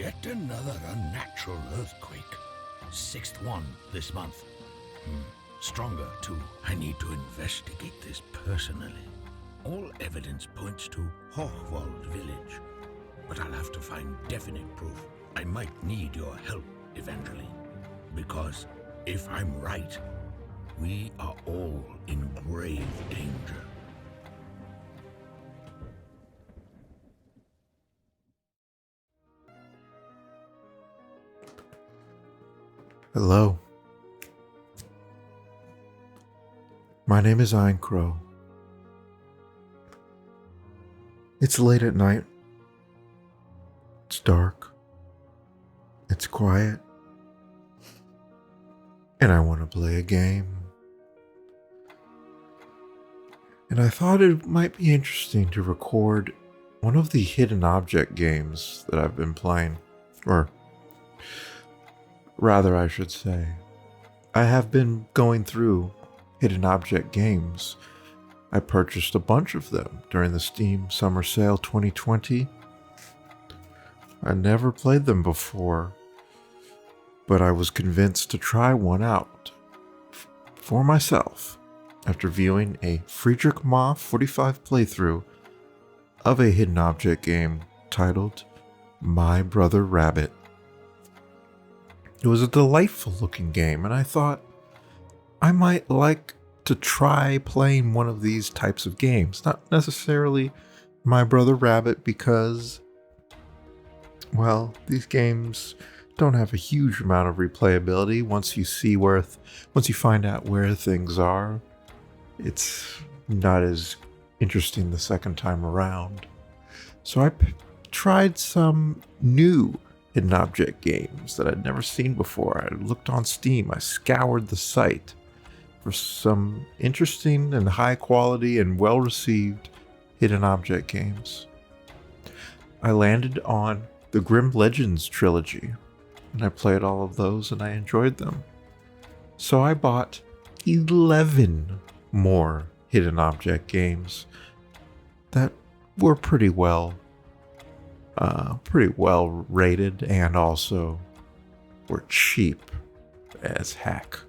Yet another unnatural earthquake. 6th one this month. Stronger, too. I need to investigate this personally. All evidence points to Hochwald village, but I'll have to find definite proof. I might need your help, Evangeline, because if I'm right, we are all in grave danger. Hello. My name is Eincrou. It's late at night. It's dark. It's quiet. And I want to play a game. And I thought it might be interesting to record one of the hidden object games that I've been playing. Or rather, I should say, I have been going through hidden object games. I purchased a bunch of them during the Steam Summer Sale 2020. I never played them before, but I was convinced to try one out for myself after viewing a Friedrich Ma 45 playthrough of a hidden object game titled My Brother Rabbit. It was a delightful looking game, and I thought I might like to try playing one of these types of games. Not necessarily My Brother Rabbit because, well, these games don't have a huge amount of replayability. Once you find out where things are, it's not as interesting the second time around. So I tried some new hidden object games that I'd never seen before. I looked on Steam. I scoured the site for some interesting and high quality and well received hidden object games. I landed on the Grim Legends trilogy, and I played all of those and I enjoyed them. So I bought 11 more hidden object games that were pretty well rated and also were cheap as heck.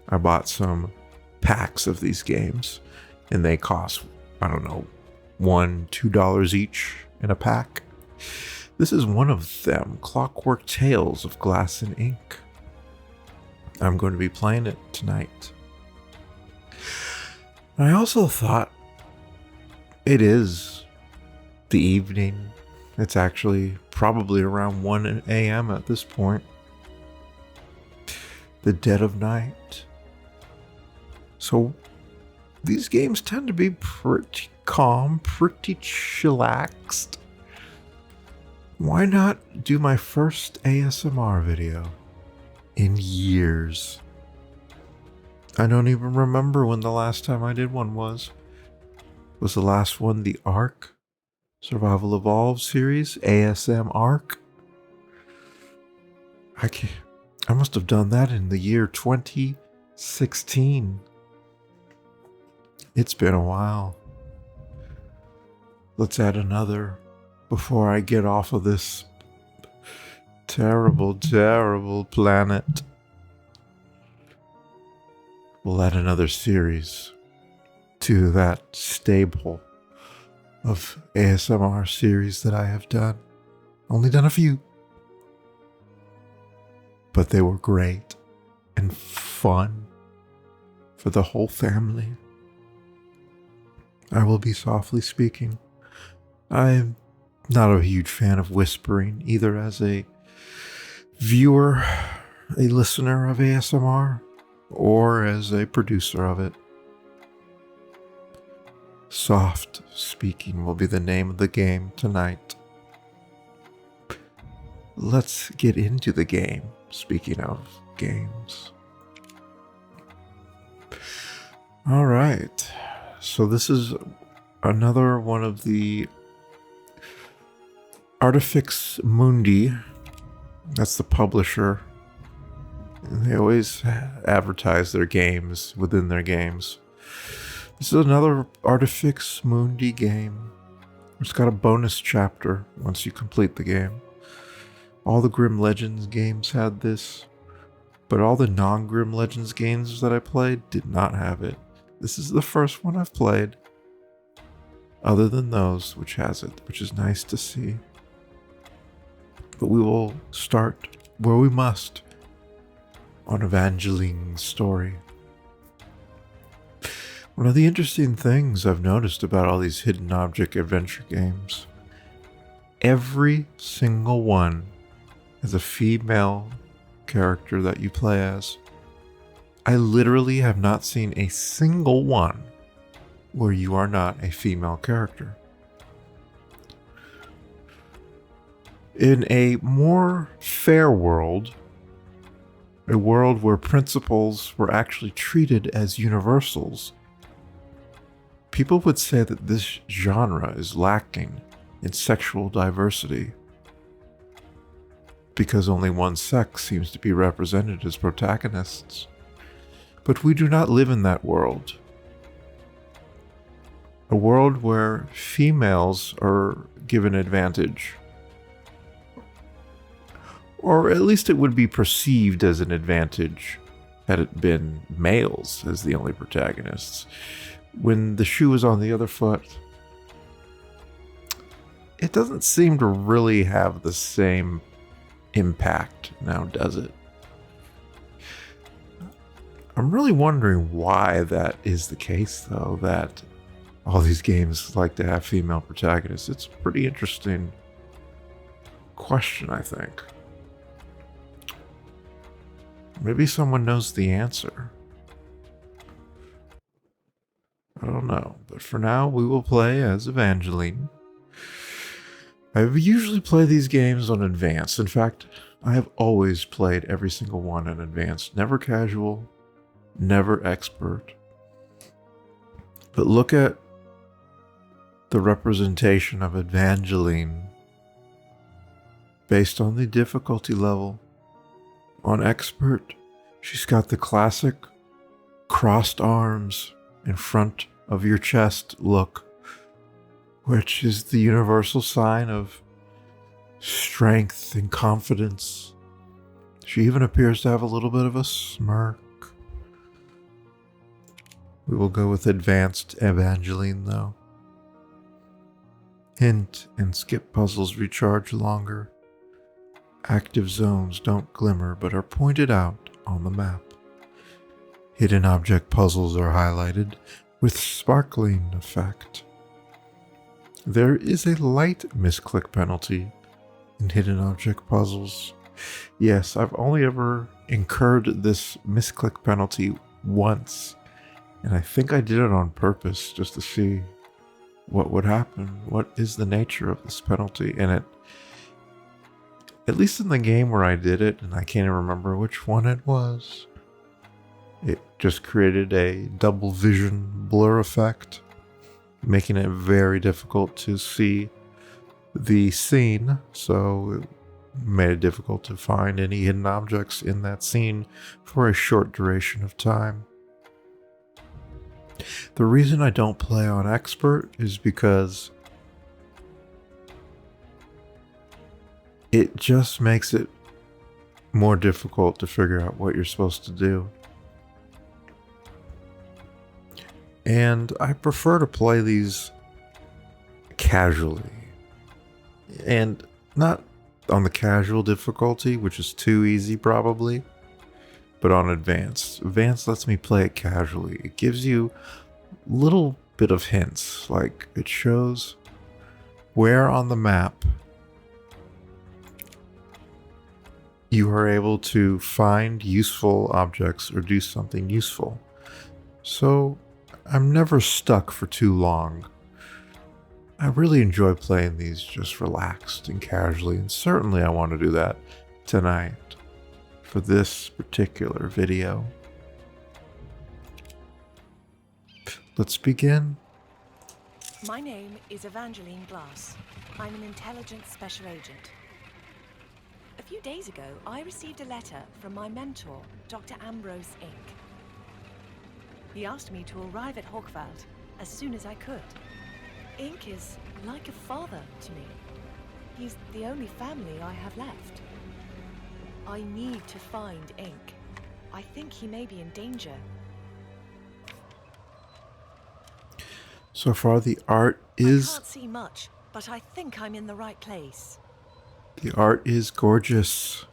I bought some packs of these games and they cost, I don't know, $1-2 each in a pack. This is one of them, Clockwork Tales of Glass and Ink. I'm going to be playing it tonight. I also thought it is the evening. It's actually probably around 1 a.m. at this point. The dead of night. So these games tend to be pretty calm, pretty chillaxed. Why not do my first ASMR video in years? I don't even remember when the last time I did one was. Was the last one the Ark? Survival Evolved series? ASM Ark? I must have done that in the year 2016. It's been a while. Let's add another before I get off of this terrible, terrible planet. We'll add another series to that stable of ASMR series that I have done. Only done a few. But they were great and fun for the whole family. I will be softly speaking. I'm not a huge fan of whispering, either as a viewer, a listener of ASMR, or as a producer of it. Soft speaking will be the name of the game tonight. Let's get into the game, speaking of games. Alright, so this is another one of the Artifex Mundi. That's the publisher. And they always advertise their games within their games. This is another Artifex Mundi game. It's got a bonus chapter once you complete the game. All the Grim Legends games had this, but all the non-Grim Legends games that I played did not have it. This is the first one I've played, other than those, which has it, which is nice to see. But we will start where we must, on Evangeline's story. One of the interesting things I've noticed about all these hidden object adventure games, every single one has a female character that you play as. I literally have not seen a single one where you are not a female character. In a more fair world, a world where principles were actually treated as universals, people would say that this genre is lacking in sexual diversity because only one sex seems to be represented as protagonists. But we do not live in that world. A world where females are given advantage. Or at least it would be perceived as an advantage had it been males as the only protagonists. When the shoe is on the other foot, it doesn't seem to really have the same impact now, does it? I'm really wondering why that is the case, though, that all these games like to have female protagonists. It's a pretty interesting question, I think. Maybe someone knows the answer. I don't know, but for now we will play as Evangeline. I usually play these games on advanced. In fact, I have always played every single one on advanced. Never casual, never expert. But look at the representation of Evangeline based on the difficulty level. On expert, she's got the classic crossed arms in front of your chest look, which is the universal sign of strength and confidence. She even appears to have a little bit of a smirk. We will go with advanced Evangeline, though. Hint and skip puzzles recharge longer. Active zones don't glimmer but are pointed out on the map. Hidden object puzzles are highlighted with sparkling effect. There is a light misclick penalty in hidden object puzzles. Yes, I've only ever incurred this misclick penalty once, and I think I did it on purpose just to see what would happen. What is the nature of this penalty? And it, at least in the game where I did it, and I can't even remember which one it was, it just created a double vision blur effect, making it very difficult to see the scene, so it made it difficult to find any hidden objects in that scene for a short duration of time. The reason I don't play on expert is because it just makes it more difficult to figure out what you're supposed to do. And I prefer to play these casually. And not on the casual difficulty, which is too easy probably, but on advanced. Advanced lets me play it casually. It gives you a little bit of hints, like it shows where on the map you are able to find useful objects or do something useful. So I'm never stuck for too long. I really enjoy playing these just relaxed and casually, and certainly I want to do that tonight for this particular video. Let's begin. My name is Evangeline Glass. I'm an intelligence special agent. A few days ago, I received a letter from my mentor, Dr. Ambrose Inc. He asked me to arrive at Hochwald as soon as I could. Inc is like a father to me. He's the only family I have left. I need to find Ink. I think he may be in danger. So far, the art I is can't see much, but I think I'm in the right place. gorgeous.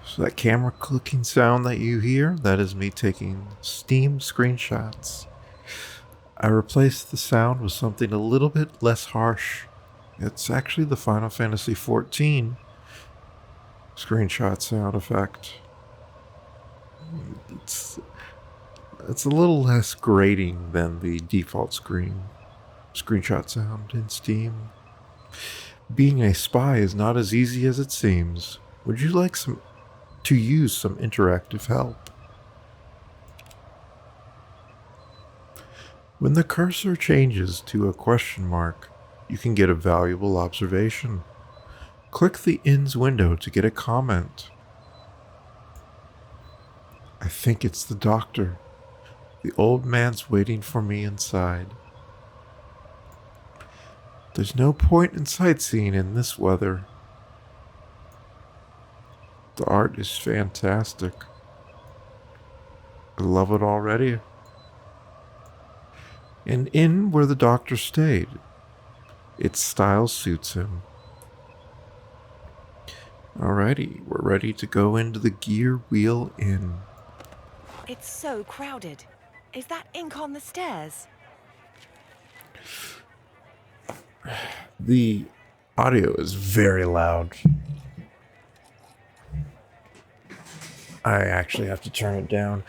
So that camera clicking sound that you hear, that is me taking Steam screenshots. I replaced the sound with something a little bit less harsh. It's actually the Final Fantasy XIV screenshot sound effect. It's a little less grating than the default screenshot sound in Steam. Being a spy is not as easy as it seems. Would you like to use some interactive help? When the cursor changes to a question mark, you can get a valuable observation. Click the ins window to get a comment. I think it's the doctor. The old man's waiting for me inside. There's no point in sightseeing in this weather. The art is fantastic. I love it already. An inn where the doctor stayed. Its style suits him. Alrighty, we're ready to go into the Gear Wheel Inn. It's so crowded. Is that Ink on the stairs? The audio is very loud. I actually have to turn it down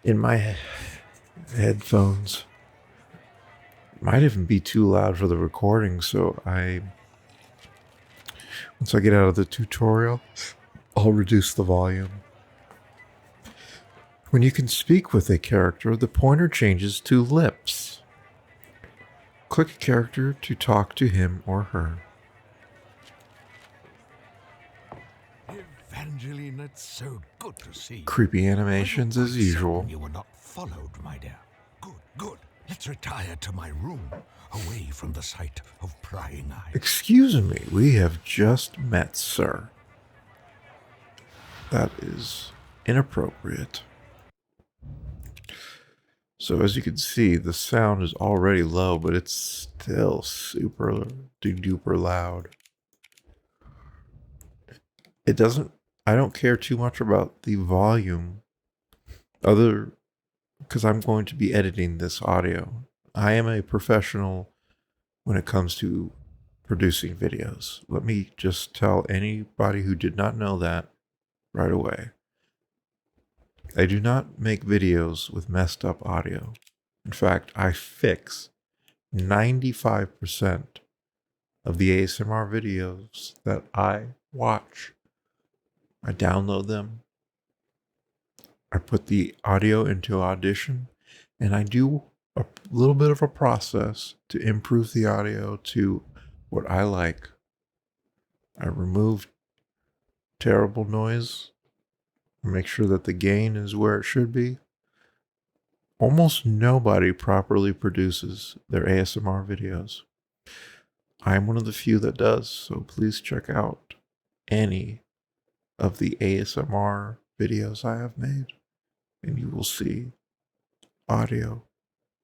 in my headphones. It might even be too loud for the recording, so once I get out of the tutorial, I'll reduce the volume. When you can speak with a character, the pointer changes to lips. Click a character to talk to him or her. Evangeline, it's so good to see you. Creepy animations as usual. You were not followed, my dear. Good. Let's retire to my room, away from the sight of prying eyes. Excuse me, we have just met, sir. That is inappropriate. So as you can see, the sound is already low, but it's still super duper loud. I don't care too much about the volume, because I'm going to be editing this audio. I am a professional when it comes to producing videos. Let me just tell anybody who did not know that right away. I do not make videos with messed up audio. In fact, I fix 95% of the ASMR videos that I watch. I download them. I put the audio into Audition, and I do a little bit of a process to improve the audio to what I like. I remove terrible noise. Make sure that the gain is where it should be. Almost nobody properly produces their ASMR videos. I'm one of the few that does, so please check out any of the ASMR videos I have made, and you will see audio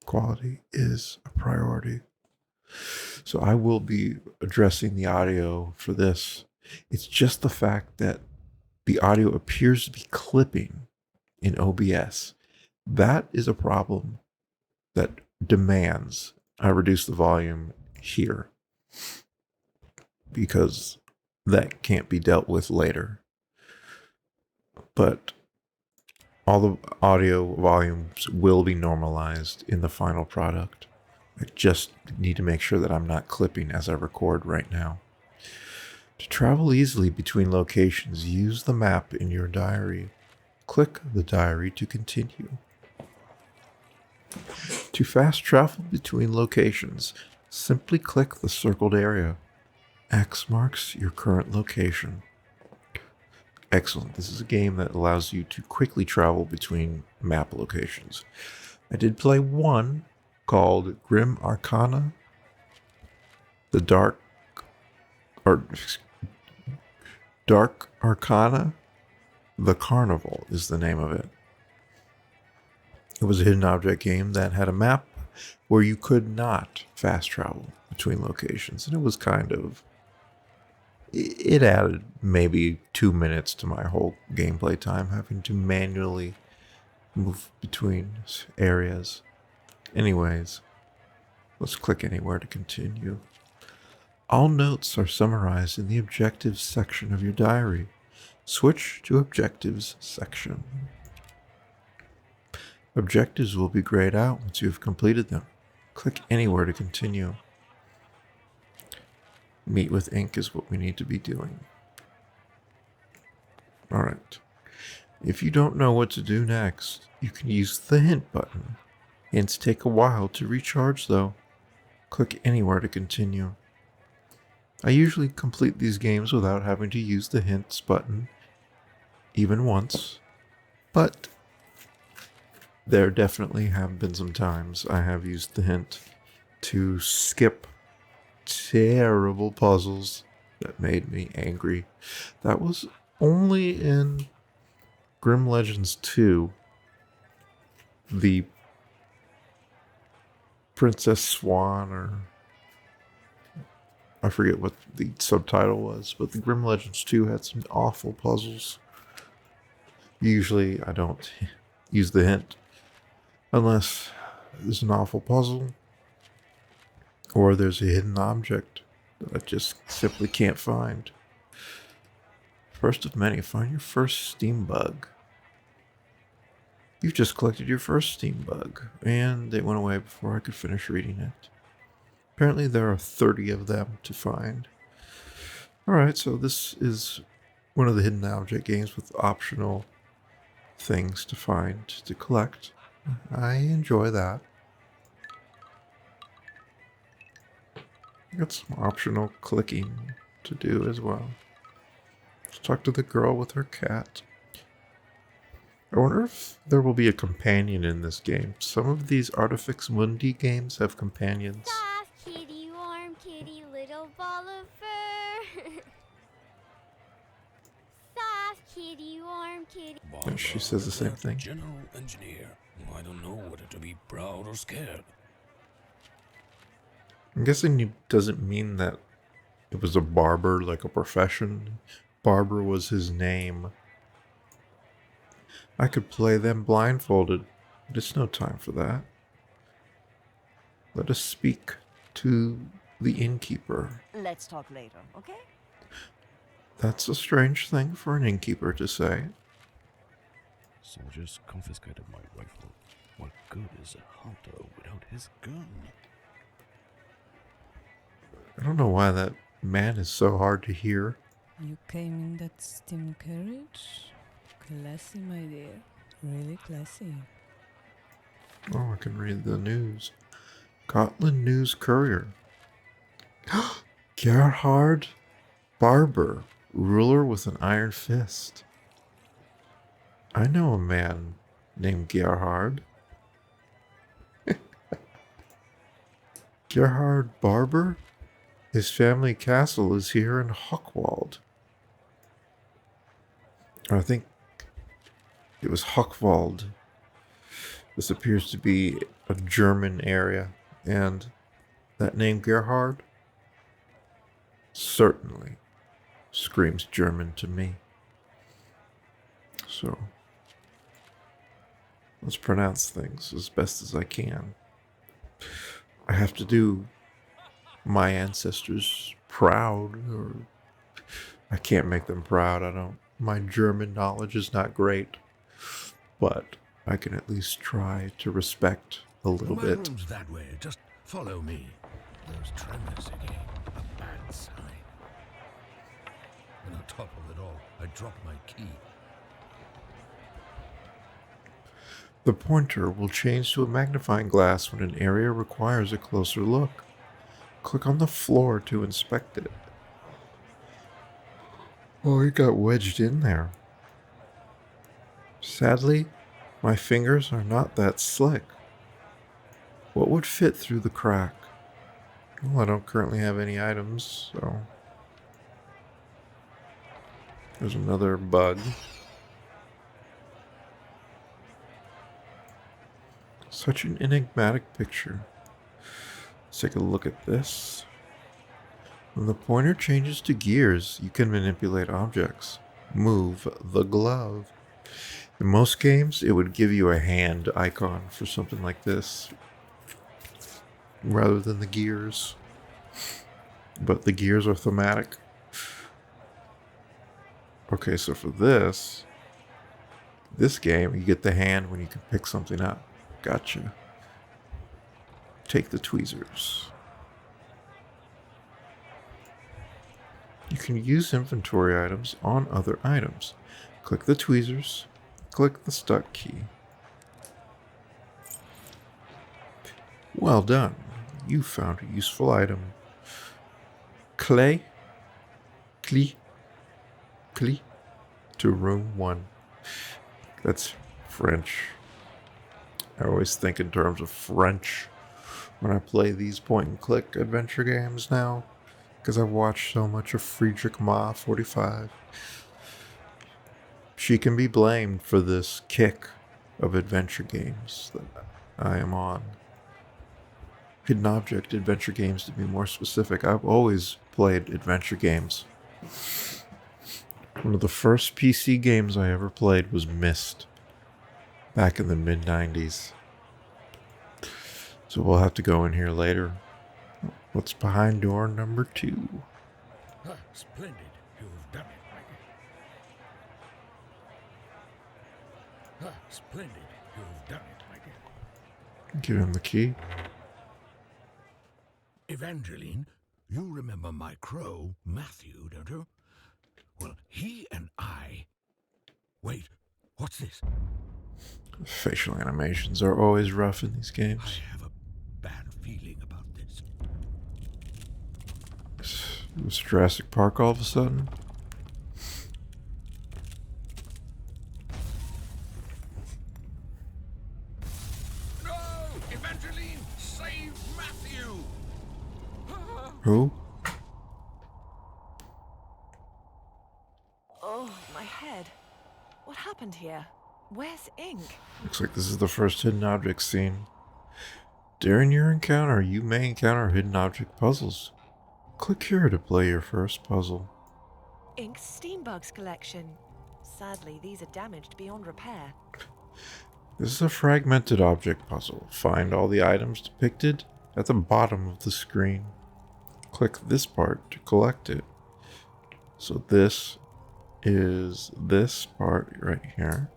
quality is a priority. So I will be addressing the audio for this. It's just the fact that the audio appears to be clipping in OBS. That is a problem that demands I reduce the volume here, because that can't be dealt with later. But all the audio volumes will be normalized in the final product. I just need to make sure that I'm not clipping as I record right now. To travel easily between locations, use the map in your diary. Click the diary to continue. To fast travel between locations, simply click the circled area. X marks your current location. Excellent. This is a game that allows you to quickly travel between map locations. I did play one called Grim Arcana, The Dark or Dark Arcana. The Carnival is the name of it. It was a hidden object game that had a map where you could not fast travel between locations. And it was it added maybe 2 minutes to my whole gameplay time, having to manually move between areas. Anyways, let's click anywhere to continue. All notes are summarized in the objectives section of your diary. Switch to objectives section. Objectives will be grayed out once you have completed them. Click anywhere to continue. Meet with ink is what we need to be doing. Alright. If you don't know what to do next, you can use the hint button. Hints take a while to recharge though. Click anywhere to continue. I usually complete these games without having to use the hints button even once, but there definitely have been some times I have used the hint to skip terrible puzzles that made me angry. That was only in Grim Legends 2, the Princess Swan, or I forget what the subtitle was, but the Grim Legends 2 had some awful puzzles. Usually I don't use the hint unless there's an awful puzzle or there's a hidden object that I just simply can't find. First of many, find your first Steam bug. You've just collected your first Steam bug, and it went away before I could finish reading it. Apparently there are 30 of them to find. Alright, so this is one of the hidden object games with optional things to find, to collect. I enjoy that. Got some optional clicking to do as well. Let's talk to the girl with her cat. I wonder if there will be a companion in this game. Some of these Artifex Mundi games have companions. Soft kitty, warm kitty, little ball of fur. Soft kitty, warm kitty. And she says the same thing. General engineer. I don't know whether to be proud or scared. I'm guessing it doesn't mean that it was a barber, like a profession. Barber was his name. I could play them blindfolded, but it's no time for that. Let us speak to the innkeeper. Let's talk later, okay? That's a strange thing for an innkeeper to say. Soldiers confiscated my rifle. What good is a hunter without his gun? I don't know why that man is so hard to hear. You came in that steam carriage? Classy, my dear. Really classy. Oh, I can read the news. Gotland News Courier. Gerhard Barber, ruler with an iron fist. I know a man named Gerhard. Gerhard Barber? His family castle is here in Hochwald. I think it was Hochwald. This appears to be a German area, and that name Gerhard certainly screams German to me. So let's pronounce things as best as I can. I have to do my ancestors proud, or I can't make them proud. My German knowledge is not great, but I can at least try to respect a little My bit. room's that way. Just follow me. Those tremors again. A bad sign. And on top of it all, I dropped my key. The pointer will change to a magnifying glass when an area requires a closer look. Click on the floor to inspect it. Oh, it got wedged in there. Sadly, my fingers are not that slick. What would fit through the crack? Well, I don't currently have any items, so There's another bug. Such an enigmatic picture. Let's take a look at this. When the pointer changes to gears, you can manipulate objects. Move the glove. In most games, it would give you a hand icon for something like this, rather than the gears. But the gears are thematic. Okay, so for this game, you get the hand when you can pick something up. Gotcha. Take the tweezers. You can use inventory items on other items. Click the tweezers. Click the stuck key. Well done. You found a useful item. Clé to room 1. That's French. I always think in terms of French when I play these point-and-click adventure games now, because I've watched so much of Friedrich Ma 45. She can be blamed for this kick of adventure games that I am on. Hidden object adventure games, to be more specific. I've always played adventure games. One of the first PC games I ever played was Myst, back in the mid-90s. So we'll have to go in here later. What's behind door number 2? Ah, splendid. You've done it, my dear. Ah, splendid. You've done it, my dear. Give him the key. Evangeline, you remember my crow, Matthew, don't you? Well, he and I... Wait, what's this? Facial animations are always rough in these I games. have a bad feeling about this. Was Jurassic Park all of a sudden? No! Evangeline, save Matthew! Who? Oh, my head. What happened here? Where's Ink? Looks like this is the first hidden object scene. During your encounter, you may encounter hidden object puzzles. Click here to play your first puzzle. Ink's Steambugs collection. Sadly, these are damaged beyond repair. This is a fragmented object puzzle. Find all the items depicted at the bottom of the screen. Click this part to collect it. So this is this part right here.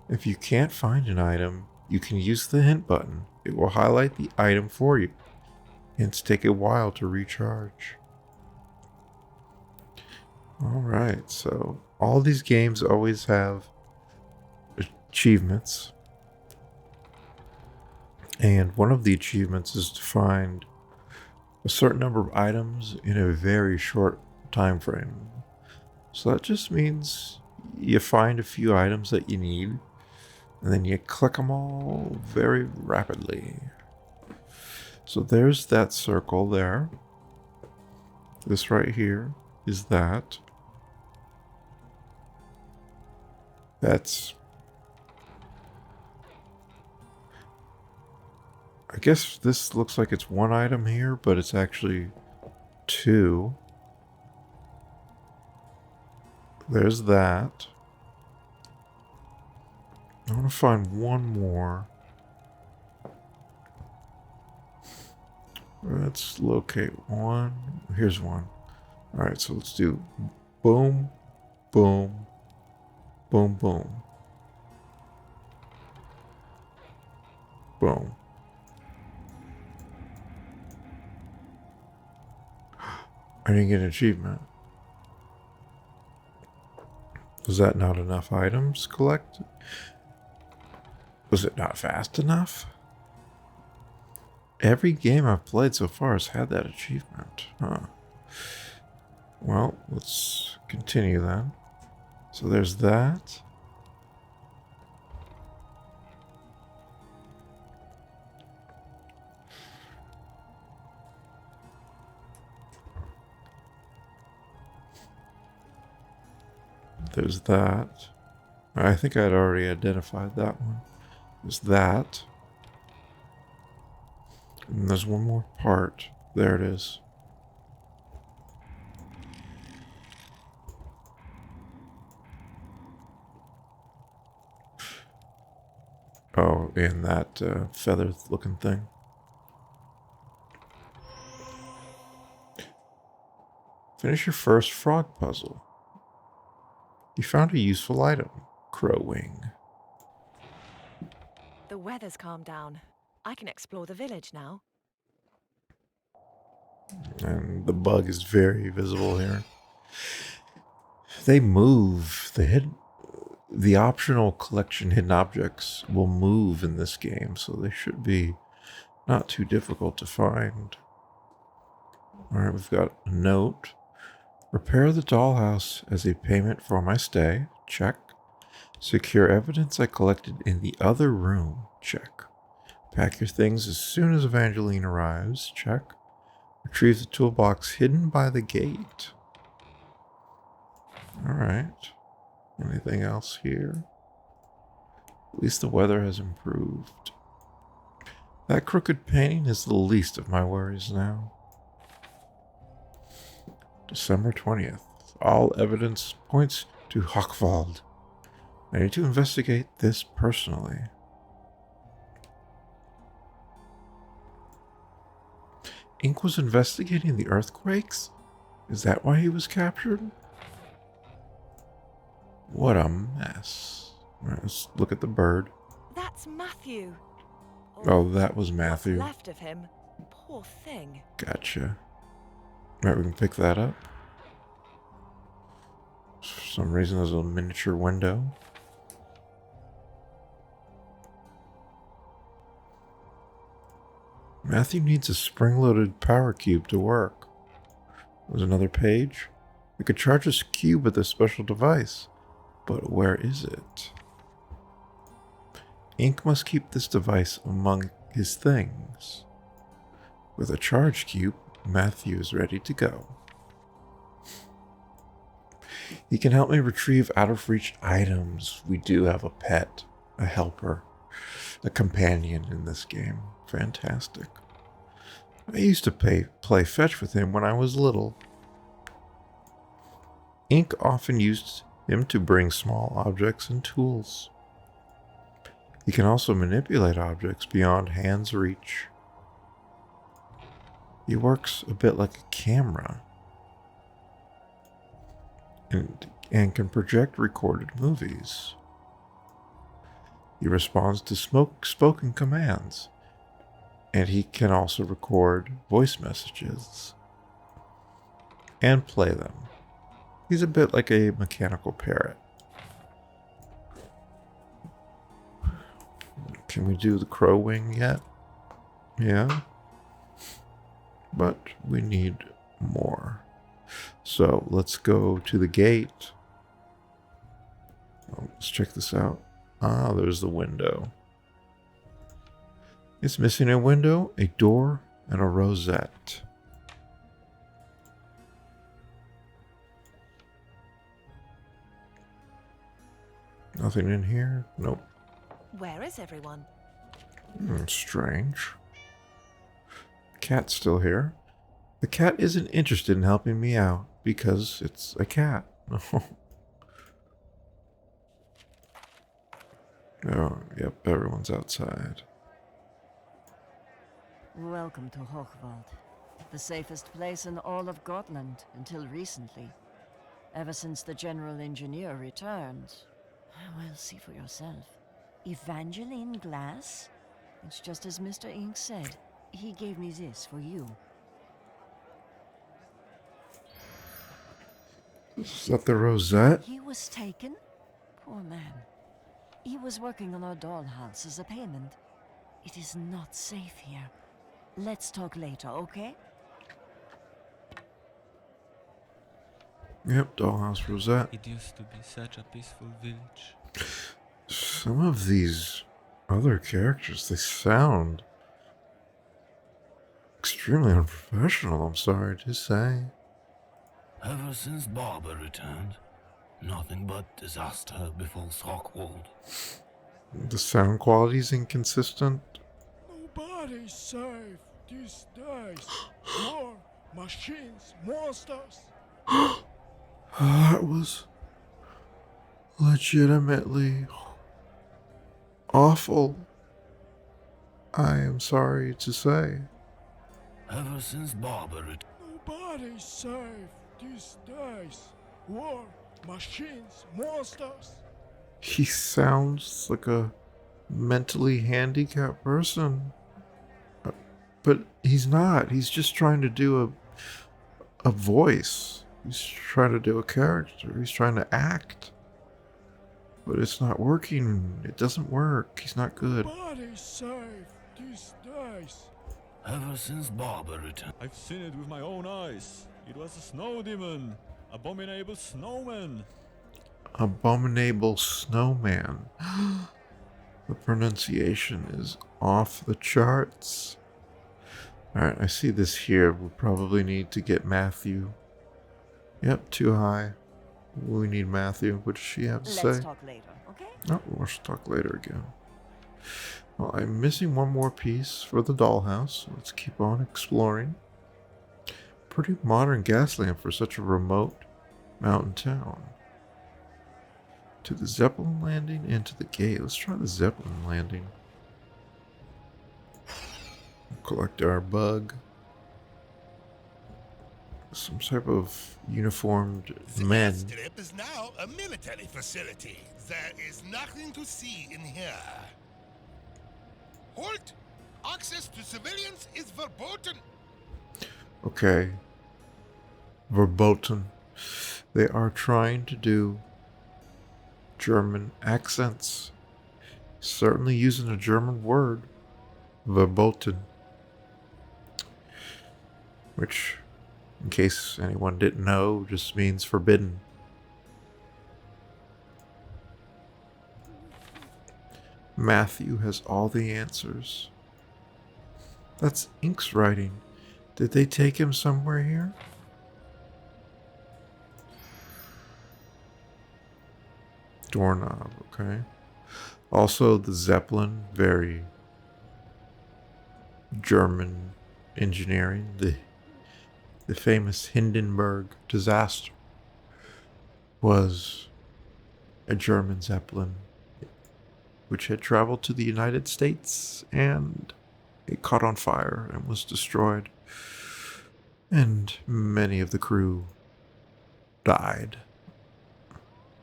If you can't find an item, you can use the hint button. It will highlight the item for you. Hints take a while to recharge. Alright, so all these games always have achievements. And one of the achievements is to find a certain number of items in a very short time frame. So that just means you find a few items that you need, and then you click them all very rapidly. So there's that circle there. This right here is that. That's... I guess this looks like it's one item here, but it's actually 2. There's that. I want to find one more. Let's locate one. Here's one. Alright, so let's do boom, boom, boom, boom. Boom. I didn't get an achievement. Was that not enough items collected? Was it not fast enough? Every game I've played so far has had that achievement. Huh. Well, let's continue then. So there's that. There's that. I think I'd already identified that one. There's that. And there's one more part. There it is. Oh, and that feathered looking thing. Finish your first frog puzzle. You found a useful item. Crow wing. The weather's calmed down. I can explore the village now. And the bug is very visible here. They move. The optional collection hidden objects will move in this game, so they should be not too difficult to find. Alright, we've got a note. Repair the dollhouse as a payment for my stay. Check. Secure evidence I collected in the other room. Check. Pack your things as soon as Evangeline arrives. Check. Retrieve the toolbox hidden by the gate. Alright. Anything else here? At least the weather has improved. That crooked painting is the least of my worries now. December 20th. All evidence points to Hochwald. I need to investigate this personally. Ink was investigating the earthquakes? Is that why he was captured? What a mess. Right, let's look at the bird. That's Matthew. Oh, that was Matthew. What's left of him. Poor thing. Gotcha. Right, we can pick that up. For some reason, there's a miniature window. Matthew needs a spring-loaded power cube to work. There's another page. We could charge this cube with a special device. But where is it? Ink must keep this device among his things. With a charge cube, Matthew is ready to go. He can help me retrieve out-of-reach items. We do have a pet, a helper, a companion in this game. Fantastic. I used to play fetch with him when I was little. Ink often used him to bring small objects and tools. He can also manipulate objects beyond hand's reach. He works a bit like a camera and can project recorded movies. He responds to spoken commands, and he can also record voice messages and play them. He's a bit like a mechanical parrot. Can we do the crow wing yet? Yeah. But we need more. So let's go to the gate. Oh, let's check this out. Ah, there's the window. It's missing a window, a door, and a rosette. Nothing in here? Nope. Where is everyone? Strange. The cat's still here. The cat isn't interested in helping me out because it's a cat. Oh, yep, everyone's outside. Welcome to Hochwald, the safest place in all of Gotland until recently. Ever since the general engineer returned. Well, see for yourself. Evangeline Glass? It's just as Mr. Ink said. He gave me this for you. Is that the rosette? He was taken? Poor man. He was working on our dollhouse as a payment. It is not safe here. Let's talk later, okay? Yep, dollhouse rosette. It used to be such a peaceful village. Some of these other characters, they sound extremely unprofessional, I'm sorry to say. Ever since Barbara returned, Nothing but disaster befalls Rockwold. The sound quality's inconsistent. Nobody's safe these days. War, machines, monsters. That was legitimately awful. I am sorry to say. Ever since Barbara Nobody's safe these days. War, machines, monsters. He sounds like a mentally handicapped person. But he's not. He's just trying to do a voice. He's trying to do a character. He's trying to act. But it's not working. It doesn't work. He's not good. Nobody's safe these days. Ever since Barbara returned. I've seen it with my own eyes. It was a snow demon. Abominable snowman. Abominable snowman. The pronunciation is off the charts. Alright, I see this here. We'll probably need to get Matthew. Yep, too high. We need Matthew. What does she have to Let's say? talk later, okay? Oh, we'll talk later again. Well, I'm missing one more piece for the dollhouse. So let's keep on exploring. Pretty modern gas lamp for such a remote mountain town. To the Zeppelin landing and to the gate. Let's try the Zeppelin landing. Collect our bug. Some type of uniformed men. The strip is now a military facility. There is nothing to see in here. Halt! Access to civilians is verboten. Okay. Verboten. They are trying to do German accents. Certainly using a German word. Verboten. Which, in case anyone didn't know, just means forbidden. Matthew has all the answers. That's Ink's writing. Did they take him somewhere here? Doorknob, okay. Also, the Zeppelin, very German engineering. The famous Hindenburg disaster was a German Zeppelin which had traveled to the United States, and it caught on fire and was destroyed. And many of the crew died.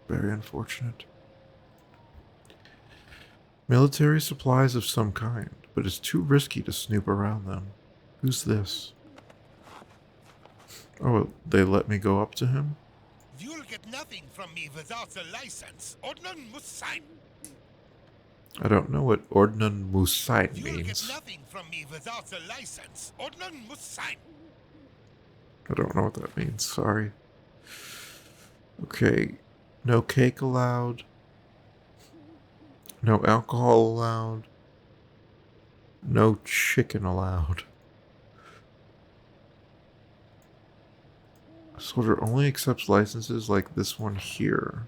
Very unfortunate. Military supplies of some kind, but it's too risky to snoop around them. Who's this? Oh, they let me go up to him? You'll get nothing from me without a license. Ordnung muss sein. I don't know what Ordnung muss sein You'll get means. nothing from me without a license. Ordnung muss sein. I don't know what that means, sorry. Okay, no cake allowed. No alcohol allowed. No chicken allowed. Soldier only accepts licenses like this one here.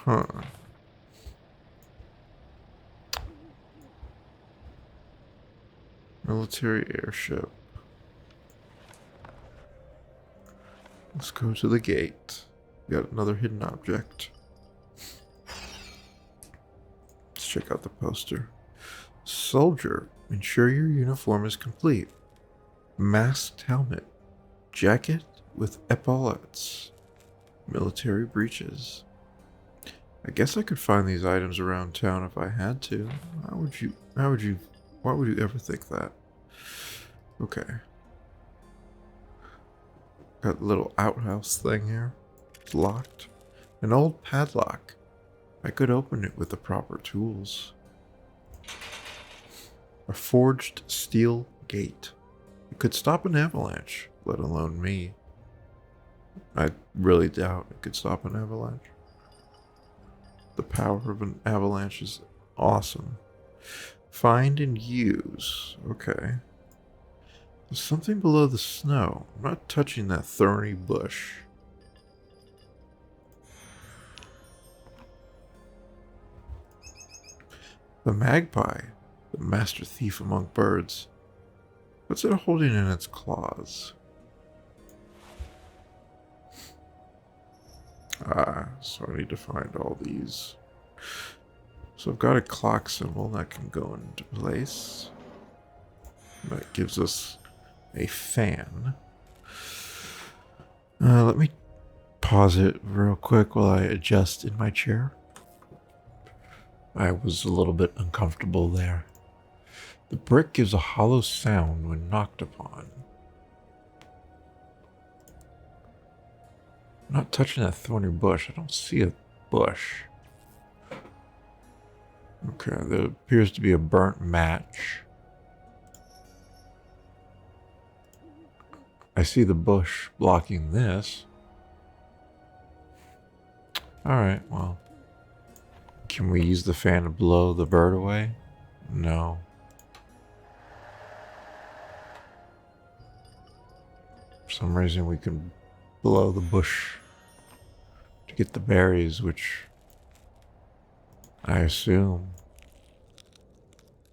Huh. Military airship. Let's go to the gate. Got another hidden object. Let's check out the poster. Soldier, ensure your uniform is complete. Masked helmet. Jacket with epaulettes. Military breeches. I guess I could find these items around town if I had to. Why would you ever think that? Okay. Got a little outhouse thing here. It's locked. An old padlock. I could open it with the proper tools. A forged steel gate. It could stop an avalanche, let alone me. I really doubt it could stop an avalanche. The power of an avalanche is awesome. Find and use. Okay. There's something below the snow. I'm not touching that thorny bush. The magpie, the master thief among birds. What's it holding in its claws? So I need to find all these. So I've got a clock symbol that can go into place. That gives us a fan. Let me pause it real quick while I adjust in my chair. I was a little bit uncomfortable there. The brick gives a hollow sound when knocked upon. I'm not touching that thorny bush. I don't see a bush. Okay, there appears to be a burnt match. I see the bush blocking this. Alright, well. Can we use the fan to blow the bird away? No. For some reason we can blow the bush to get the berries, which I assume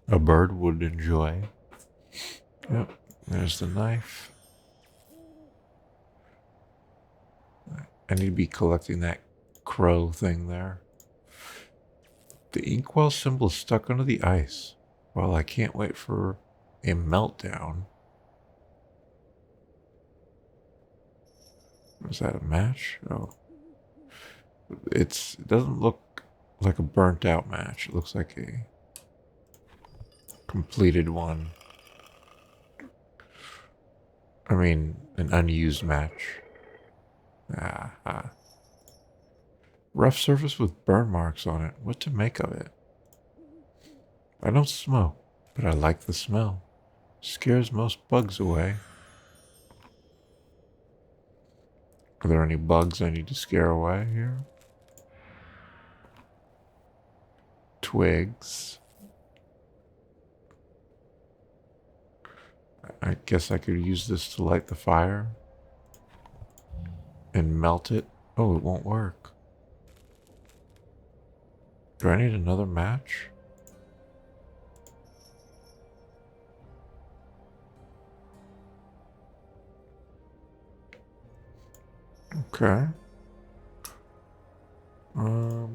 a bird would enjoy. Yep, there's the knife. I need to be collecting that crow thing there. The inkwell symbol is stuck under the ice. Well, I can't wait for a meltdown. Is that a match? Oh. It doesn't look like a burnt out match. It looks like a completed one. I mean, an unused match. Rough surface with burn marks on it. What to make of it? I don't smoke, but I like the smell. Scares most bugs away. Are there any bugs I need to scare away here? Twigs. I guess I could use this to light the fire and melt it. Oh, it won't work. Do I need another match? Okay. I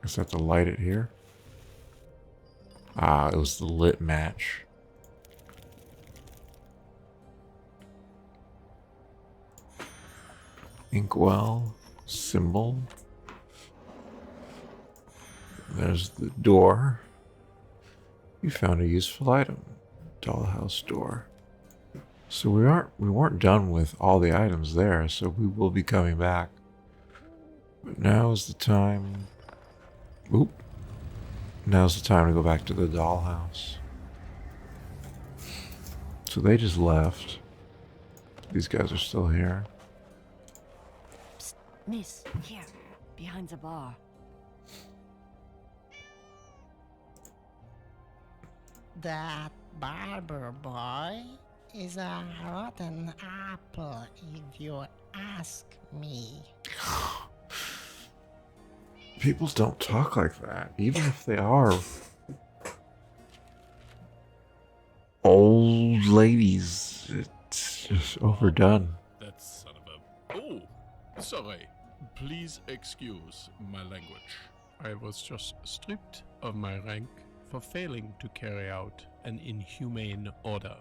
just have to light it here. Ah, it was the lit match. Inkwell symbol. There's the door. You found a useful item. Dollhouse door. So we weren't done with all the items there, so we will be coming back. But now is the time. Oop. Now's the time to go back to the dollhouse. So they just left. These guys are still here. Psst, miss, here, behind the bar. That barber boy is a rotten apple, if you ask me. People don't talk like that, even if they are old ladies. It's just overdone. That son of a... Oh, sorry. Please excuse my language. I was just stripped of my rank for failing to carry out an inhumane order.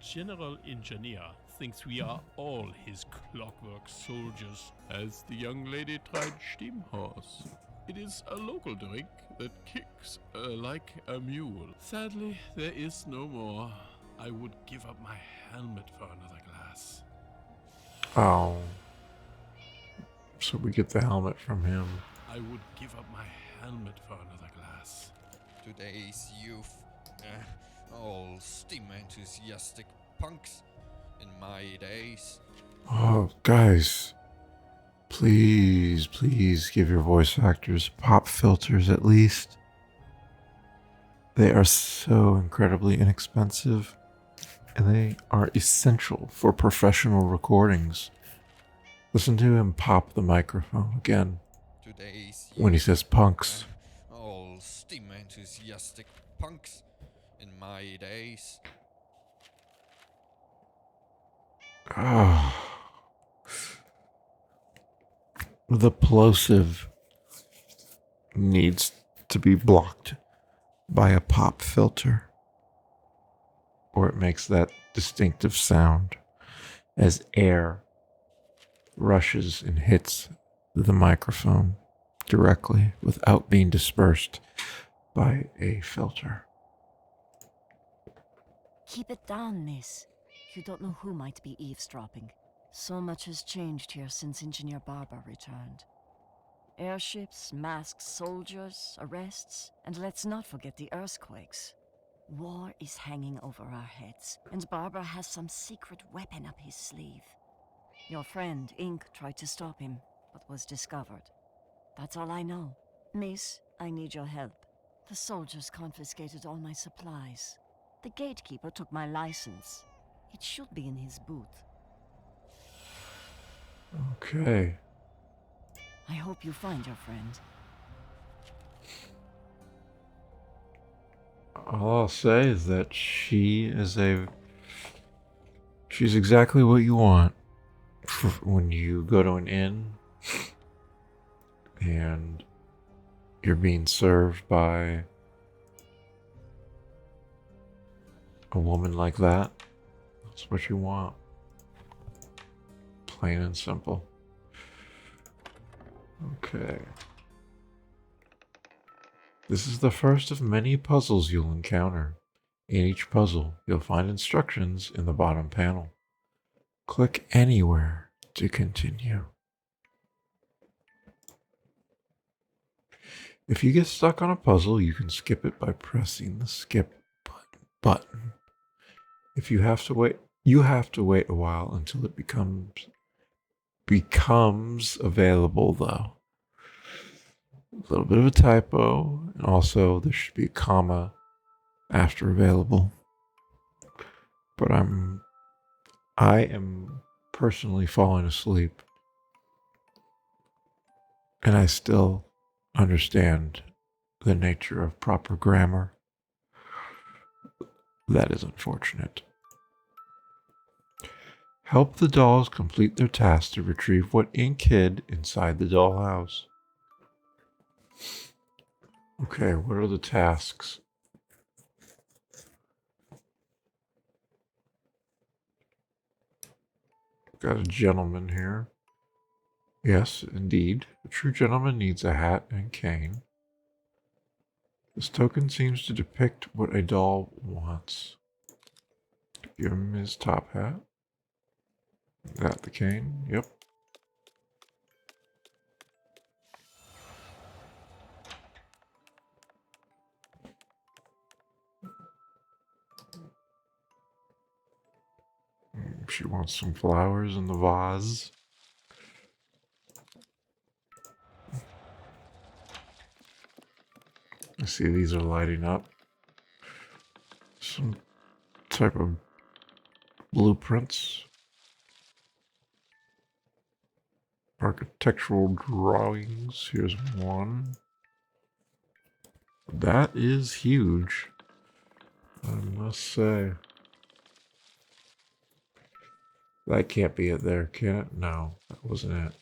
General Engineer thinks we are all his clockwork soldiers, as the young lady tried steam horse. It is a local drink that kicks like a mule. Sadly, there is no more. I would give up my helmet for another glass. Oh. So we get the helmet from him. I would give up my helmet for another glass. Today's youth, all steam enthusiastic punks. In my days. Oh, guys. Please, please give your voice actors pop filters at least. They are so incredibly inexpensive, and they are essential for professional recordings. Listen to him pop the microphone again Today's when he says punks. All steam enthusiastic punks in my days. Ah. The plosive needs to be blocked by a pop filter, or it makes that distinctive sound as air rushes and hits the microphone directly without being dispersed by a filter. Keep it down, miss. You don't know who might be eavesdropping. So much has changed here since Engineer Barber returned. Airships, masked soldiers, arrests, and let's not forget the earthquakes. War is hanging over our heads, and Barber has some secret weapon up his sleeve. Your friend, Ink, tried to stop him, but was discovered. That's all I know. Miss, I need your help. The soldiers confiscated all my supplies. The gatekeeper took my license. It should be in his booth. Okay. I hope you find your friend. All I'll say is that she's exactly what you want when you go to an inn and you're being served by a woman like that. That's what you want. Plain and simple. Okay. This is the first of many puzzles you'll encounter. In each puzzle, you'll find instructions in the bottom panel. Click anywhere to continue. If you get stuck on a puzzle, you can skip it by pressing the skip button. If you have to wait a while until it becomes available though. A little bit of a typo, and also there should be a comma after available. But I am personally falling asleep, and I still understand the nature of proper grammar. That is unfortunate. Help the dolls complete their task to retrieve what Ink hid inside the dollhouse. Okay, what are the tasks? Got a gentleman here. Yes, indeed. A true gentleman needs a hat and cane. This token seems to depict what a doll wants. Give him his top hat. Got the cane. Yep. She wants some flowers in the vase. I see these are lighting up. Some type of blueprints. Architectural drawings. Here's one. That is huge, I must say. That can't be it there, can it? No, that wasn't it.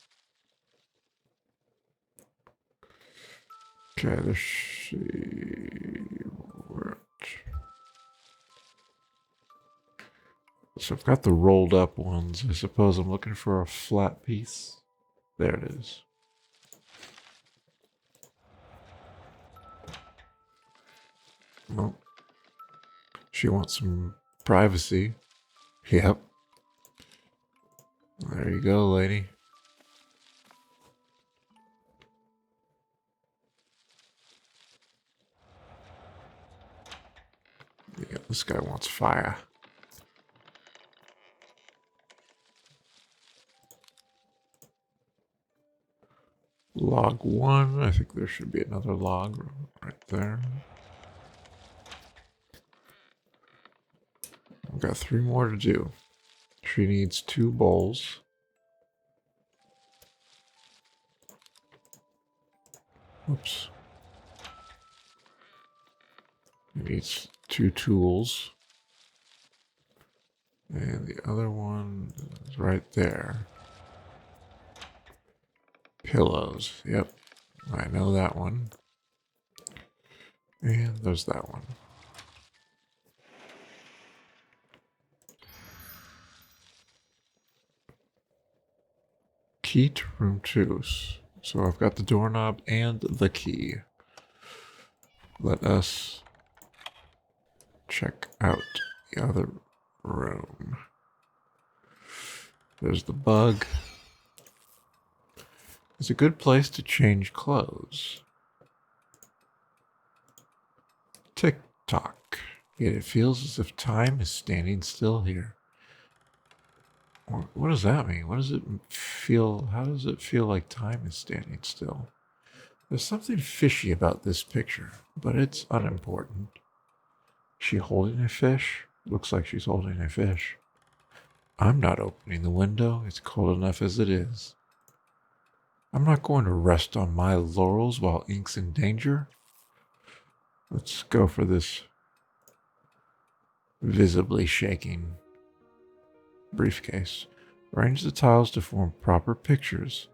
Okay, let's see. So I've got the rolled up ones. I suppose I'm looking for a flat piece. There it is. Well, she wants some privacy. Yep. There you go, lady. Yeah, this guy wants fire. Log 1. I think there should be another log right there. I've got 3 more to do. She needs 2 bowls. Oops. It needs 2 tools. And the other one is right there. Pillows. Yep. I know that one. And there's that one. Key to room 2. So I've got the doorknob and the key. Let us check out the other room. There's the bug. It's a good place to change clothes. Tick tock. Yet it feels as if time is standing still here. What does that mean? What does it feel? How does it feel like time is standing still? There's something fishy about this picture, but it's unimportant. She holding a fish? Looks like she's holding a fish. I'm not opening the window. It's cold enough as it is. I'm not going to rest on my laurels while Ink's in danger. Let's go for this visibly shaking briefcase. Arrange the tiles to form proper pictures.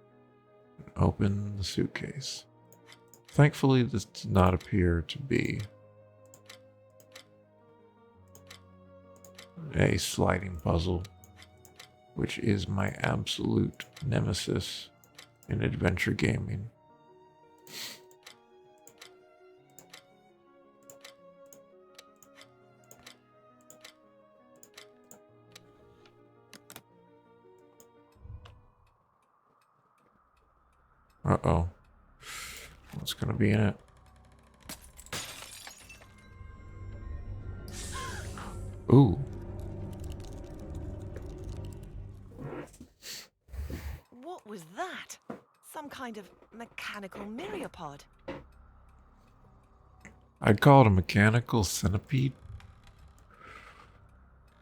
And open the suitcase. Thankfully, this does not appear to be a sliding puzzle, which is my absolute nemesis in adventure gaming. Uh-oh. What's going to be in it? Ooh. What was that? Some kind of mechanical myriapod. I'd call it a mechanical centipede.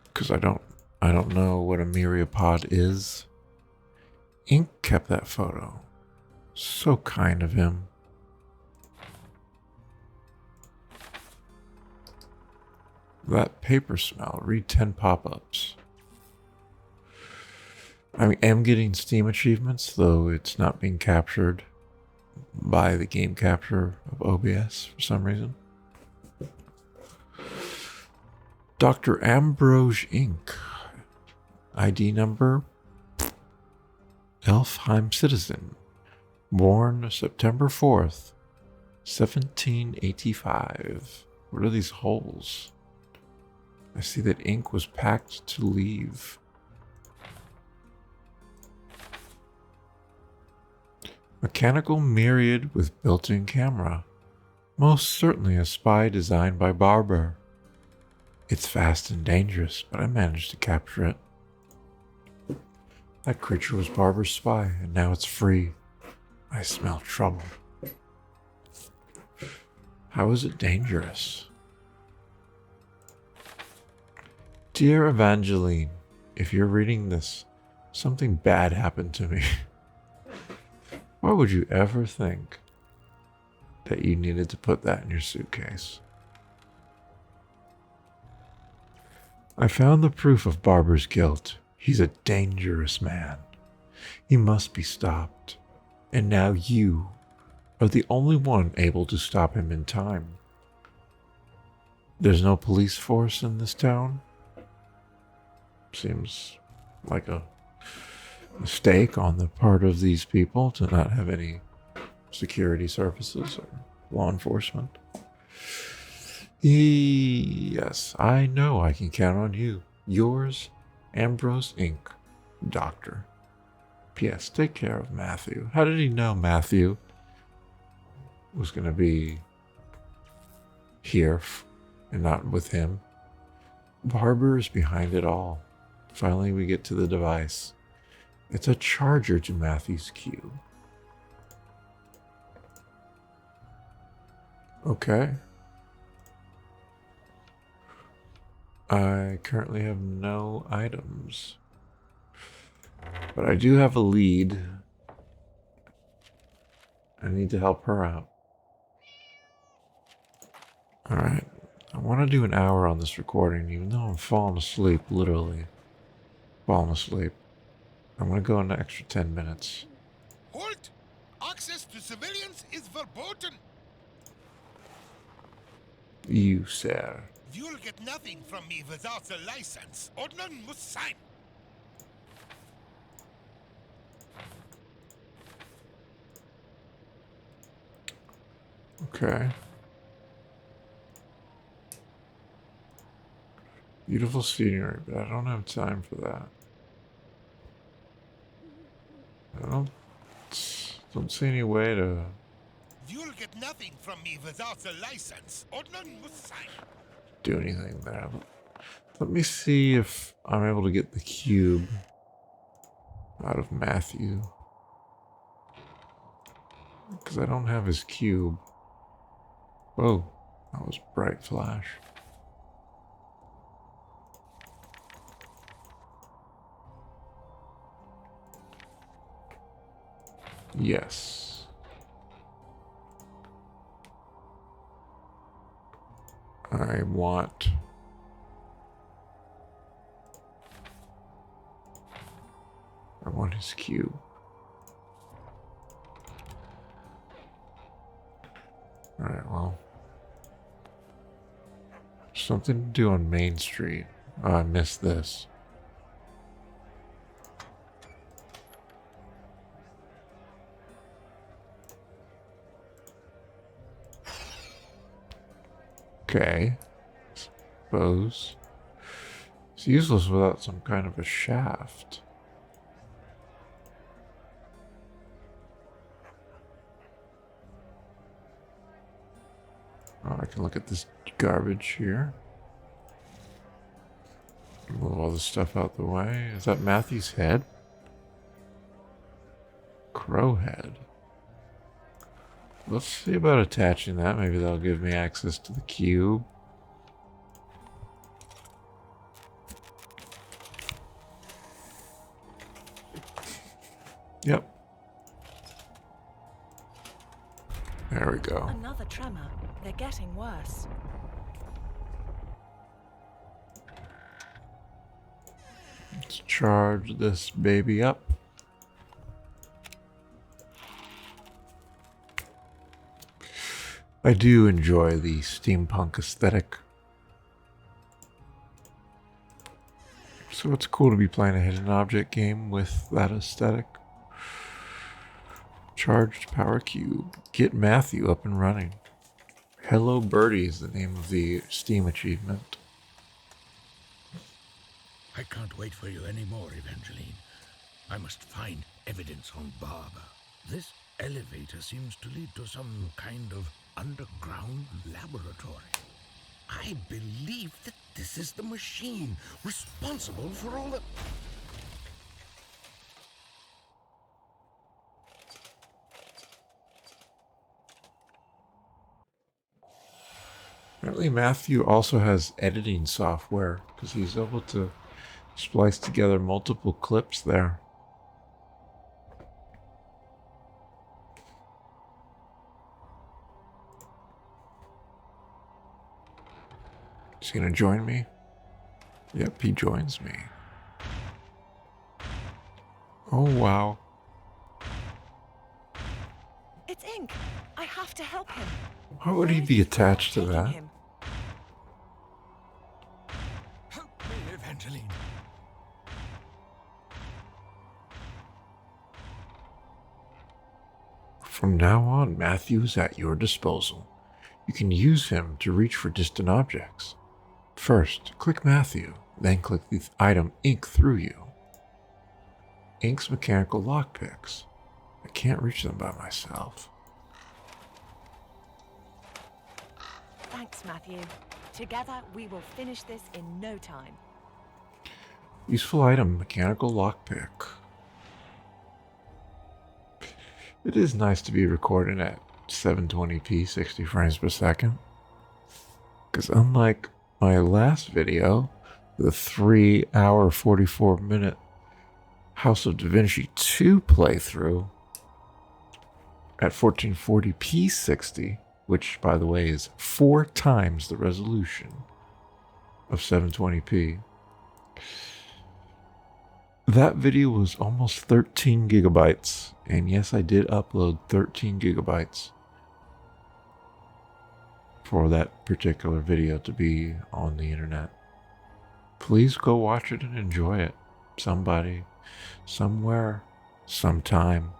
Because I don't know what a myriapod is. Ink kept that photo. So kind of him. That paper smell. Read 10 pop-ups. I am getting Steam achievements, though it's not being captured by the game capture of OBS for some reason. Dr. Ambrose Inc. ID number Elfheim Citizen. Born September 4th, 1785. What are these holes? I see that ink was packed to leave. Mechanical myriad with built-in camera. Most certainly a spy designed by Barber. It's fast and dangerous, but I managed to capture it. That creature was Barber's spy, and now it's free. I smell trouble. How is it dangerous? Dear Evangeline, if you're reading this, something bad happened to me. Why would you ever think that you needed to put that in your suitcase? I found the proof of Barber's guilt. He's a dangerous man. He must be stopped. And now you are the only one able to stop him in time. There's no police force in this town? Seems like a mistake on the part of these people to not have any security services or law enforcement. Yes, I know I can count on you. Yours, Ambrose Inc., Doctor. P.S. Take care of Matthew. How did he know Matthew was going to be here and not with him? Barber is behind it all. Finally, we get to the device. It's a charger to Matthew's cube. Okay. I currently have no items. But I do have a lead. I need to help her out. Alright. I want to do an hour on this recording, even though I'm falling asleep, literally. Falling asleep. I'm going to go an extra 10 minutes. Halt! Access to civilians is verboten. You, sir. You'll get nothing from me without a license. Ordnung must sign. Okay. Beautiful scenery, but I don't have time for that. I don't see any way to... You'll get nothing from me without a license. Ordnung must sign. do anything there. Let me see if I'm able to get the cube out of Matthew. Because I don't have his cube. Whoa, that was bright flash. Yes. I want his cube. Alright, well. Something to do on Main Street. Oh, I missed this. Okay. Suppose. It's useless without some kind of a shaft. Oh, I can look at this garbage here. Move all this stuff out the way. Is that Matthew's head? Crow head. Let's see about attaching that. Maybe that'll give me access to the cube. Yep. There we go. Another tremor. They're getting worse. Let's charge this baby up. I do enjoy the steampunk aesthetic. So it's cool to be playing a hidden object game with that aesthetic. Charged power cube. Get Matthew up and running. Hello Birdie is the name of the Steam achievement. I can't wait for you anymore, Evangeline. I must find evidence on Barber. This elevator seems to lead to some kind of underground laboratory. I believe that this is the machine responsible for all the... Apparently Matthew also has editing software because he's able to splice together multiple clips there. Is he gonna join me? Yep, he joins me. Oh wow. It's Ink. I have to help him. Why would he be attached to that? Help me, Evangeline. From now on, Matthew is at your disposal. You can use him to reach for distant objects. First, click Matthew, then click the item Ink through you. Ink's mechanical lockpicks. I can't reach them by myself. Thanks, Matthew. Together, we will finish this in no time. Useful item, mechanical lockpick. It is nice to be recording at 720p, 60 frames per second. Because unlike my last video, the 3 hour, 44 minute House of Da Vinci 2 playthrough at 1440p 60, which, by the way, is 4 times the resolution of 720p. That video was almost 13 gigabytes, and yes, I did upload 13 gigabytes for that particular video to be on the internet. Please go watch it and enjoy it. Somebody, somewhere, sometime.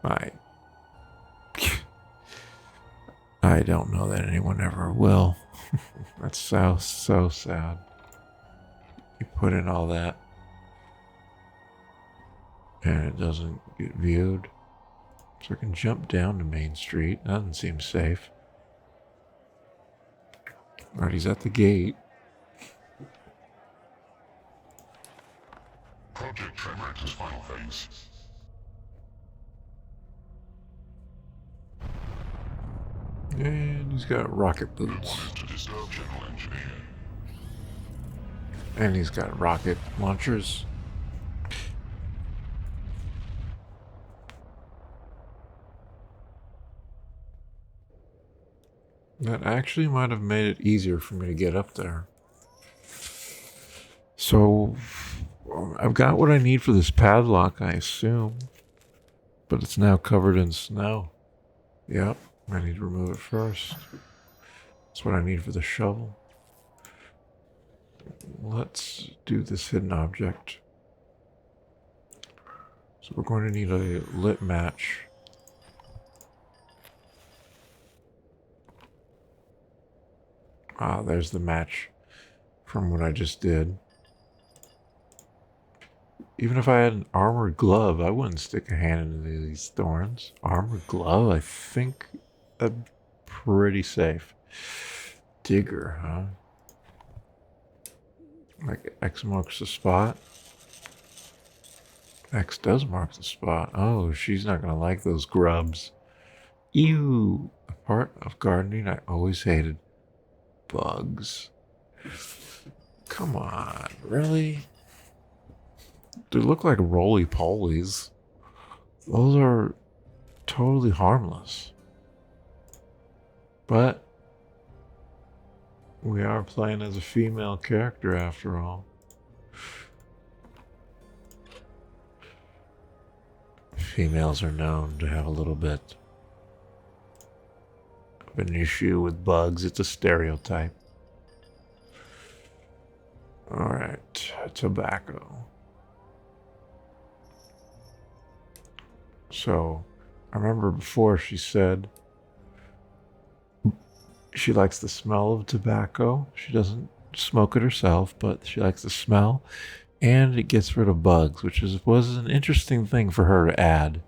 I don't know that anyone ever will. That's so sad. You put in all that and it doesn't get viewed. So I can jump down to Main Street. That doesn't seem safe. Alright, he's at the gate. Project Tremor enters final phase. And he's got rocket boots. And he's got rocket launchers. That actually might have made it easier for me to get up there. So, I've got what I need for this padlock, I assume. But it's now covered in snow. Yep, I need to remove it first. That's what I need for the shovel. Let's do this hidden object. So we're going to need a lit match. Ah, there's the match from what I just did. Even if I had an armored glove, I wouldn't stick a hand into these thorns. Armored glove, I think that's pretty safe. Digger, huh? Like X marks the spot. X does mark the spot. Oh, she's not gonna like those grubs. Ew! A part of gardening I always hated. Bugs. Come on, really? They look like roly-polies. Those are totally harmless. But we are playing as a female character after all. Females are known to have a little bit of an issue with bugs. It's a stereotype. Alright, tobacco. So, I remember before she said she likes the smell of tobacco. She doesn't smoke it herself, but she likes the smell. And it gets rid of bugs, which was an interesting thing for her to add.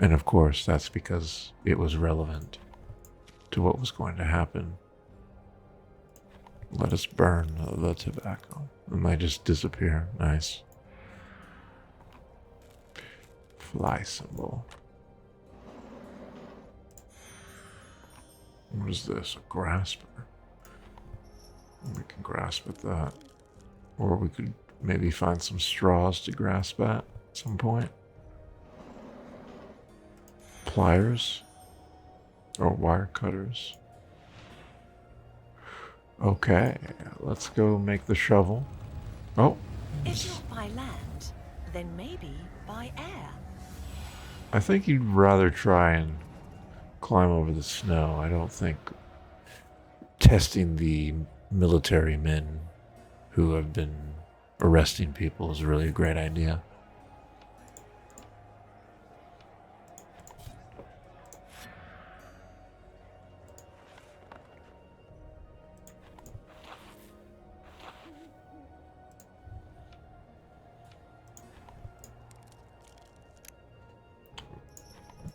And of course, that's because it was relevant to what was going to happen. Let us burn the tobacco. And they just disappear. Nice. Fly symbol. What is this? A grasper. We can grasp at that. Or we could maybe find some straws to grasp at some point. Pliers. Or wire cutters. Okay, let's go make the shovel. Oh. If not by land, then maybe by air. I think you'd rather try and climb over the snow. I don't think testing the military men who have been arresting people is really a great idea.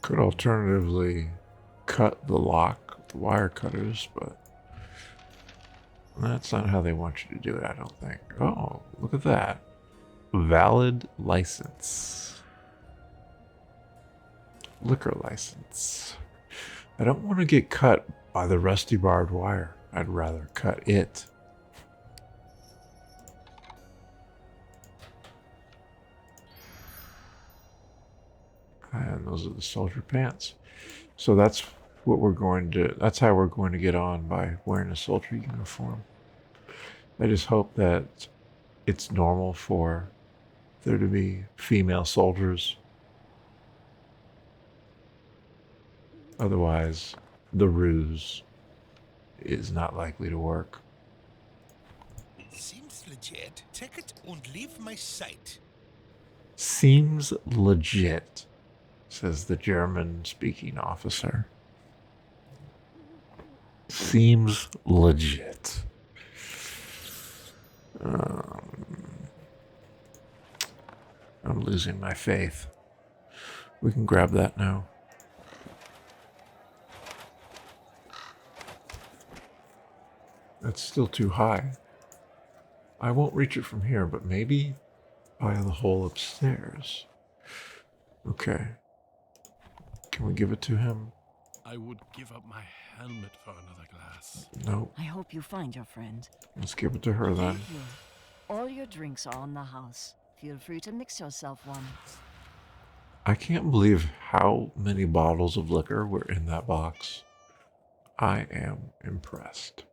Could alternatively cut the lock with the wire cutters, but that's not how they want you to do it, I don't think. Oh, look at that. Valid license. Liquor license. I don't want to get cut by the rusty barbed wire. I'd rather cut it. And those are the soldier pants. So that's what we're going to, that's how we're going to get on, by wearing a soldier uniform. I just hope that it's normal for there to be female soldiers. Otherwise, the ruse is not likely to work. Seems legit. Take it and leave my sight. Seems legit, says the German-speaking officer. Seems legit. I'm losing my faith. We can grab that now. That's still too high. I won't reach it from here, but maybe by the hole upstairs. Okay. Can we give it to him? I would give up my helmet for another glass. Nope. I hope you find your friend. Let's give it to her then. Thank you. All your drinks are on the house. Feel free to mix yourself one. I can't believe how many bottles of liquor were in that box. I am impressed.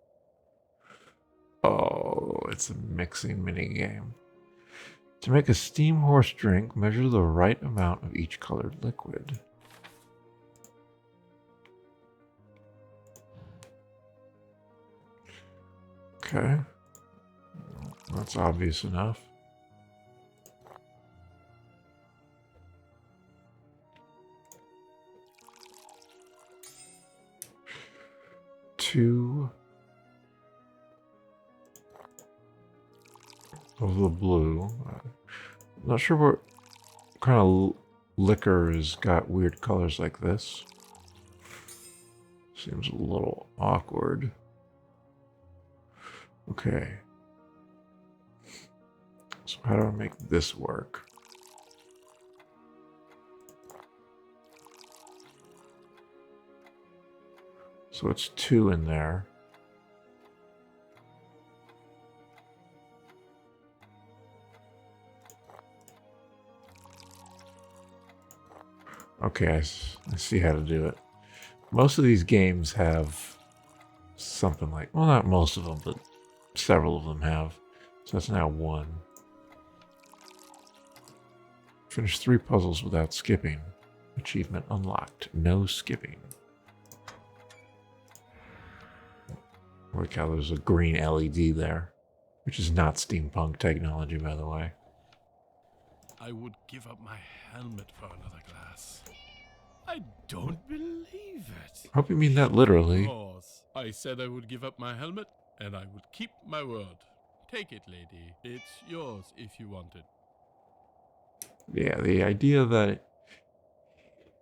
Oh, it's a mixing mini game. To make a steam horse drink, measure the right amount of each colored liquid. Okay. That's obvious enough. Two of the blue. I'm not sure what kind of liquor has got weird colors like this. Seems a little awkward. Okay. So how do I make this work? So it's 2 in there. Okay, I see how to do it. Most of these games have something like, well, not most of them, but several of them have. So that's now 1. Finish 3 puzzles without skipping. Achievement unlocked. No skipping. Look how there's a green LED there, which is not steampunk technology, by the way. I would give up my helmet for another glass. I don't believe it. I hope you mean that literally. Of course. I said I would give up my helmet, and I would keep my word. Take it, lady. It's yours if you want it. Yeah, the idea that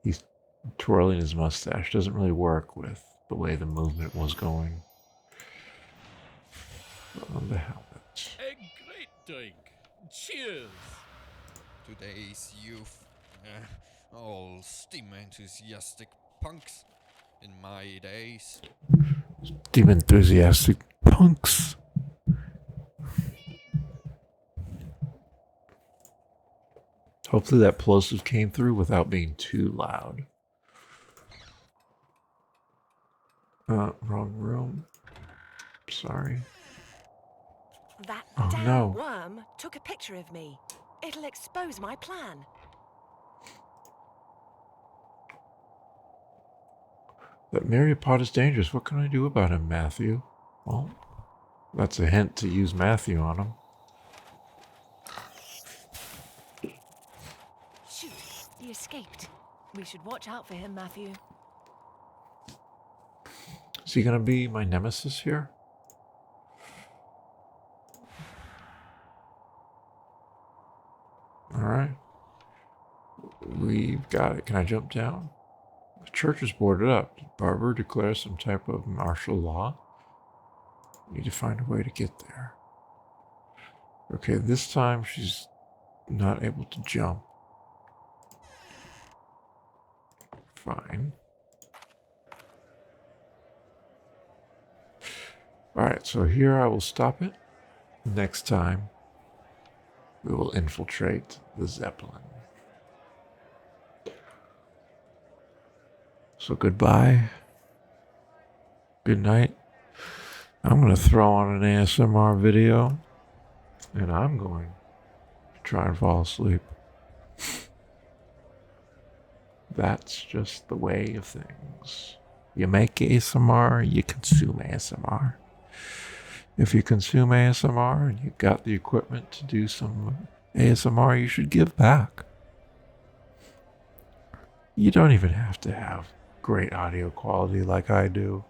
he's twirling his mustache doesn't really work with the way the movement was going. On the helmet. A great drink. Cheers. Today's youth, all steam enthusiastic punks. In my days, Steam enthusiastic punks. Hopefully that plosive came through without being too loud. Wrong room. Sorry. That Oh, damn no. worm took a picture of me. It'll expose my plan. That Myriapod is dangerous. What can I do about him, Matthew? Well, that's a hint to use Matthew on him. Shoot, he escaped. We should watch out for him, Matthew. Is he gonna be my nemesis here? Alright. We've got it. Can I jump down? The church is boarded up. Did Barber declare some type of martial law? Need to find a way to get there. Okay, this time she's not able to jump. Fine. Alright, so here I will stop it. Next time, we will infiltrate the Zeppelin. So goodbye. Good night. I'm going to throw on an ASMR video, and I'm going to try and fall asleep. That's just the way of things. You make ASMR, you consume ASMR. If you consume ASMR and you got the equipment to do some ASMR, you should give back. You don't even have to have great audio quality like I do.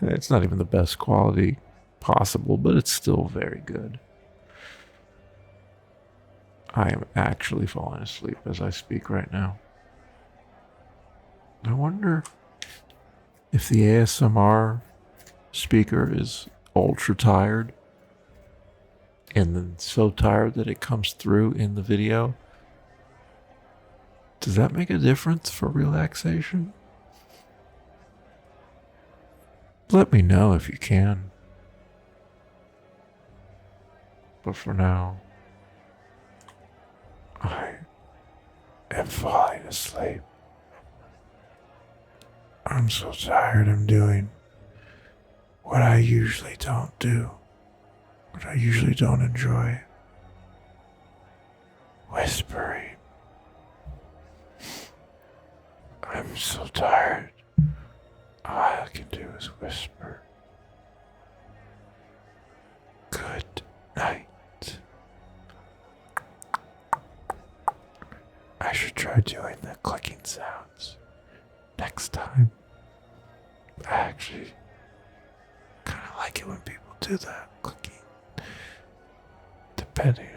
It's not even the best quality possible, but it's still very good. I am actually falling asleep as I speak right now. I wonder if the ASMR speaker is ultra tired and then so tired that it comes through in the video. Does that make a difference for relaxation? Let me know if you can. But for now, I am falling asleep. I'm so tired I'm doing what I usually don't do, what I usually don't enjoy. Whispering. I'm so tired. All I can do is whisper. Good night. I should try doing the clicking sounds next time. I actually kind of like it when people do that clicking, depending